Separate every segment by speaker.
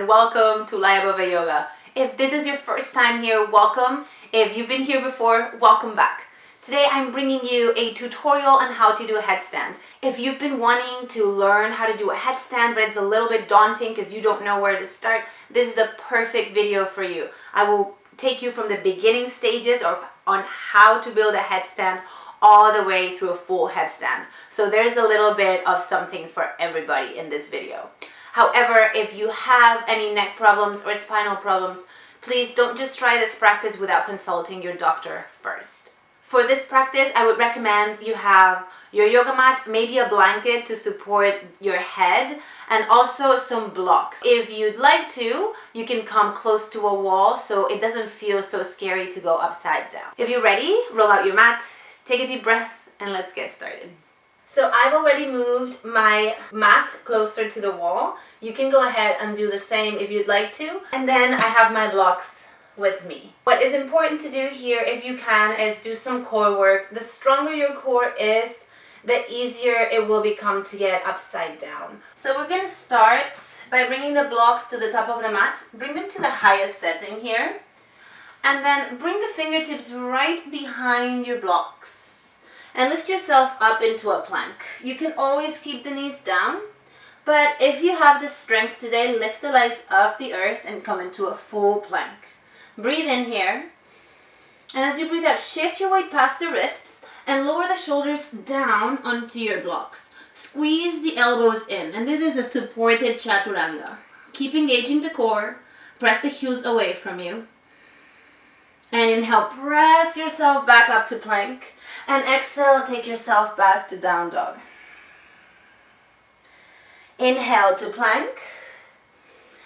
Speaker 1: and welcome to Laia Bove Yoga. If this is your first time here, welcome. If you've been here before, welcome back. Today I'm bringing you a tutorial on how to do a headstand. If you've been wanting to learn how to do a headstand but it's a little bit daunting because you don't know where to start, this is the perfect video for you. I will take you from the beginning stages on how to build a headstand all the way through a full headstand. So there's a little bit of something for everybody in this video. However, if you have any neck problems or spinal problems, please don't just try this practice without consulting your doctor first. For this practice, I would recommend you have your yoga mat, maybe a blanket to support your head, and also some blocks. If you'd like to, you can come close to a wall so it doesn't feel so scary to go upside down. If you're ready, roll out your mat, take a deep breath, and let's get started. So I've already moved my mat closer to the wall. You can go ahead and do the same if you'd like to. And then I have my blocks with me. What is important to do here, if you can, is do some core work. The stronger your core is, the easier it will become to get upside down. So we're going to start by bringing the blocks to the top of the mat. Bring them to the highest setting here. And then bring the fingertips right behind your blocks. And lift yourself up into a plank. You can always keep the knees down, but if you have the strength today, lift the legs off the earth and come into a full plank. Breathe in here, and as you breathe out, shift your weight past the wrists and lower the shoulders down onto your blocks. Squeeze the elbows in, and this is a supported chaturanga. Keep engaging the core, press the heels away from you. And inhale, press yourself back up to plank. And exhale, take yourself back to down dog. Inhale to plank.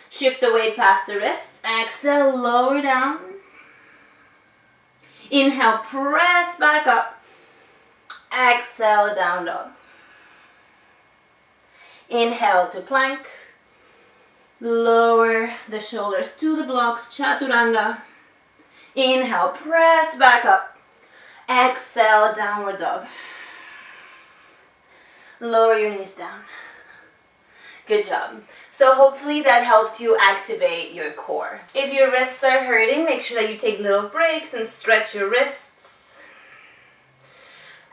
Speaker 1: Shift the weight past the wrists. Exhale, lower down. Inhale, press back up. Exhale, down dog. Inhale to plank. Lower the shoulders to the blocks, chaturanga. Inhale, press back up. Exhale, downward dog. Lower your knees down. Good job. So hopefully that helped you activate your core. If your wrists are hurting, make sure that you take little breaks and stretch your wrists.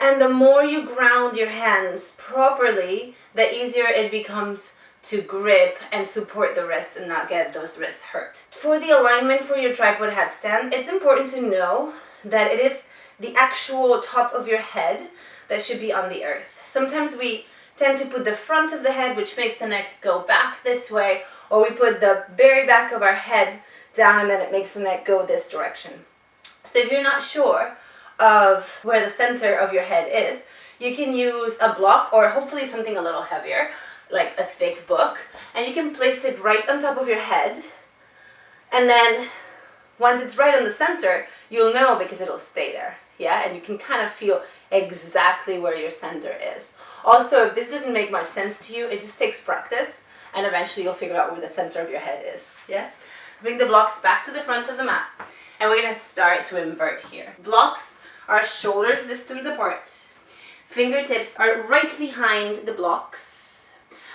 Speaker 1: And the more you ground your hands properly, the easier it becomes to grip and support the wrists and not get those wrists hurt. For the alignment for your tripod headstand, it's important to know that it is the actual top of your head that should be on the earth. Sometimes we tend to put the front of the head, which makes the neck go back this way, or we put the very back of our head down and then it makes the neck go this direction. So if you're not sure of where the center of your head is, you can use a block or hopefully something a little heavier, like a thick book, and you can place it right on top of your head, and then once it's right on the center, you'll know because it'll stay there, yeah? And you can kind of feel exactly where your center is. Also, if this doesn't make much sense to you, it just takes practice, and eventually you'll figure out where the center of your head is, yeah? Bring the blocks back to the front of the mat, and we're gonna start to invert here. Blocks are shoulders distance apart. Fingertips are right behind the blocks.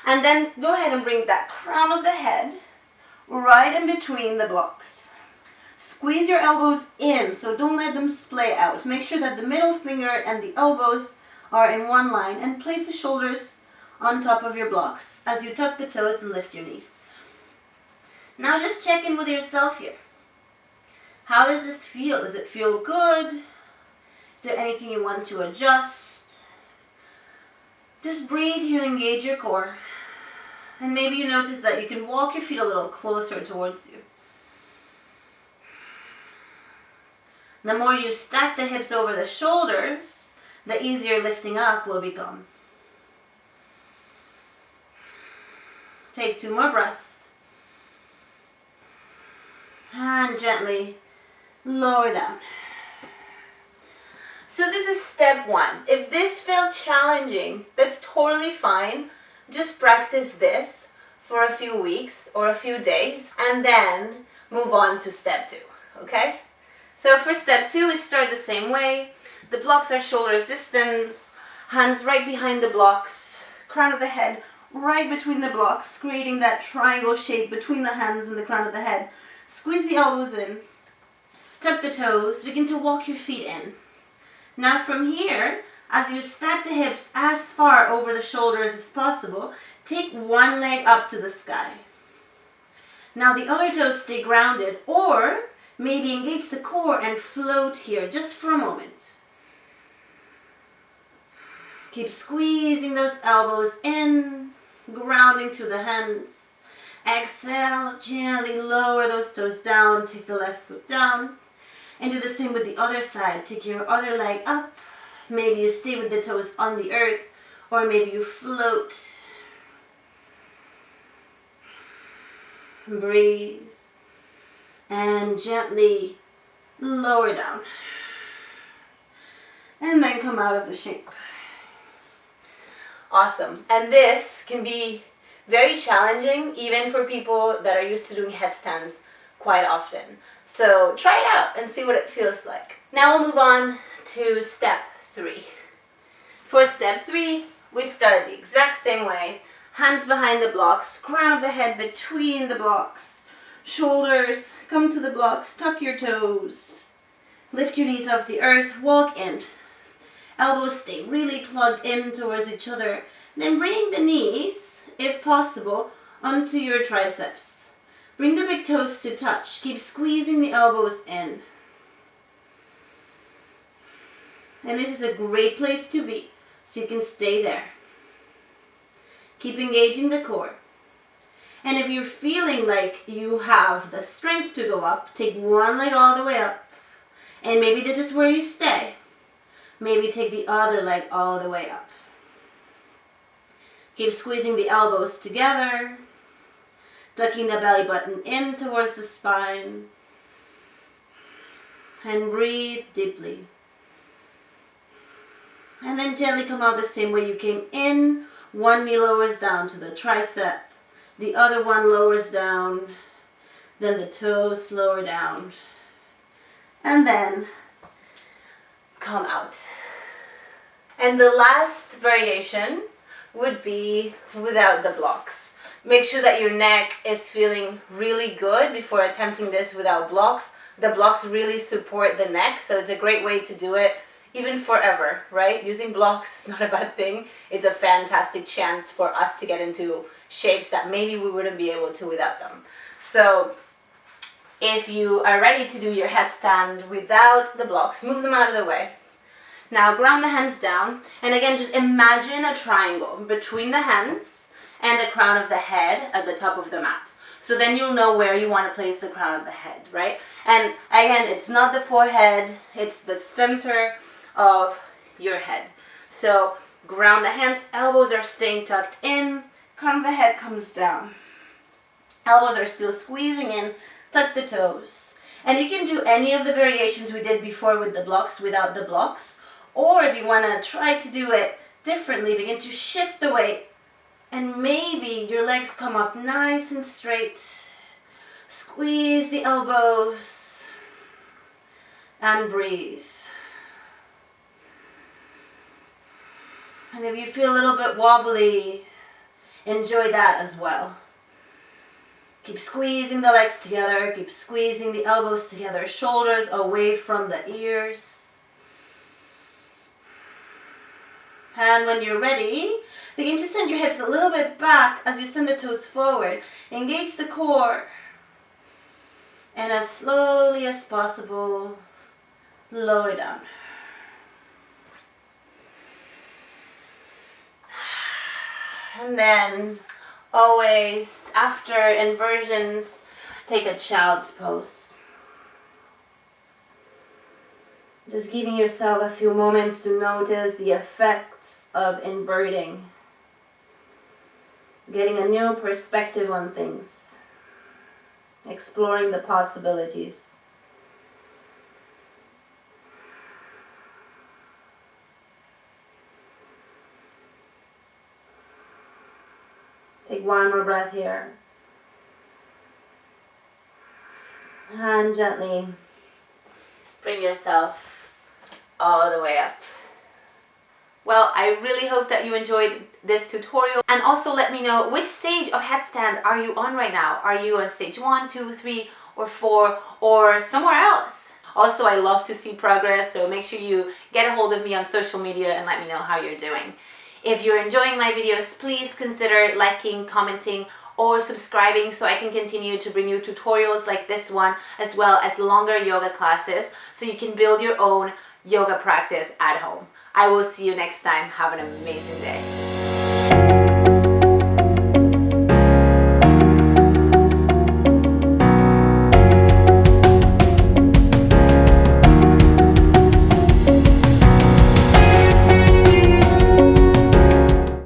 Speaker 1: And then go ahead and bring that crown of the head right in between the blocks. Squeeze your elbows in, so don't let them splay out. Make sure that the middle finger and the elbows are in one line, and place the shoulders on top of your blocks as you tuck the toes and lift your knees. Now just check in with yourself here. How does this feel? Does it feel good? Is there anything you want to adjust? Just breathe here and engage your core. And maybe you notice that you can walk your feet a little closer towards you. The more you stack the hips over the shoulders, the easier lifting up will become. Take 2 more breaths. And gently lower down. So this is step 1. If this felt challenging, that's totally fine. Just practice this for a few weeks or a few days and then move on to step 2, okay? So for step 2, we start the same way. The blocks are shoulders distance, hands right behind the blocks, crown of the head
Speaker 2: right between the blocks, creating that triangle shape between the hands and the crown of the head. Squeeze the elbows in. Tuck the toes. Begin to walk your feet in. Now from here, as you stack the hips as far over the shoulders as possible, take one leg up to the sky. Now the other toes stay grounded, or maybe engage the core and float here just for a moment. Keep squeezing those elbows in, grounding through the hands. Exhale, gently lower those toes down, take the left foot down. And do the same with the other side. Take your other leg up. Maybe you stay with the toes on the earth, or maybe you float. Breathe. And gently lower down. And then come out of the shape.
Speaker 1: Awesome. And this can be very challenging even for people that are used to doing headstands quite often. So try it out and see what it feels like. Now we'll move on to step 3. For step 3, we start the exact same way. Hands behind the blocks, crown of the head between the blocks. Shoulders come to the blocks, tuck your toes. Lift your knees off the earth, walk in. Elbows stay really plugged in towards each other. Then bring the knees, if possible, onto your triceps. Bring the big toes to touch. Keep squeezing the elbows in. And this is a great place to be, so you can stay there. Keep engaging the core. And if you're feeling like you have the strength to go up, take one leg all the way up. And maybe this is where you stay. Maybe take the other leg all the way up. Keep squeezing the elbows together. Tucking the belly button in towards the spine. And breathe deeply. And then gently come out the same way you came in. One knee lowers down to the tricep. The other one lowers down. Then the toes lower down. And then come out. And the last variation would be without the blocks. Make sure that your neck is feeling really good before attempting this without blocks. The blocks really support the neck, so it's a great way to do it even forever, right? Using blocks is not a bad thing. It's a fantastic chance for us to get into shapes that maybe we wouldn't be able to without them. So if you are ready to do your headstand without the blocks, move them out of the way. Now ground the hands down, and again just imagine a triangle between the hands and the crown of the head at the top of the mat. So then you'll know where you want to place the crown of the head, right? And again, it's not the forehead, it's the center of your head. So ground the hands, elbows are staying tucked in, crown of the head comes down. Elbows are still squeezing in, tuck the toes. And you can do any of the variations we did before with the blocks without the blocks. Or if you want to try to do it differently, begin to shift the weight. And maybe your legs come up nice and straight. Squeeze the elbows. And breathe. And if you feel a little bit wobbly, enjoy that as well. Keep squeezing the legs together. Keep squeezing the elbows together. Shoulders away from the ears. And when you're ready, begin to send your hips a little bit back as you send the toes forward. Engage the core. And as slowly as possible, lower down. And then always, after inversions, take a child's pose. Just giving yourself a few moments to notice the effects of inverting. Getting a new perspective on things. Exploring the possibilities. Take one more breath here. And gently bring yourself all the way up. Well, I really hope that you enjoyed this tutorial, and also let me know which stage of headstand are you on right now. Are you on stage 1, 2, 3, or 4, or somewhere else? Also, I love to see progress, so make sure you get a hold of me on social media and let me know how you're doing. If you're enjoying my videos, please consider liking, commenting, or subscribing so I can continue to bring you tutorials like this one, as well as longer yoga classes so you can build your own yoga practice at home. I will see you next time. Have an amazing day.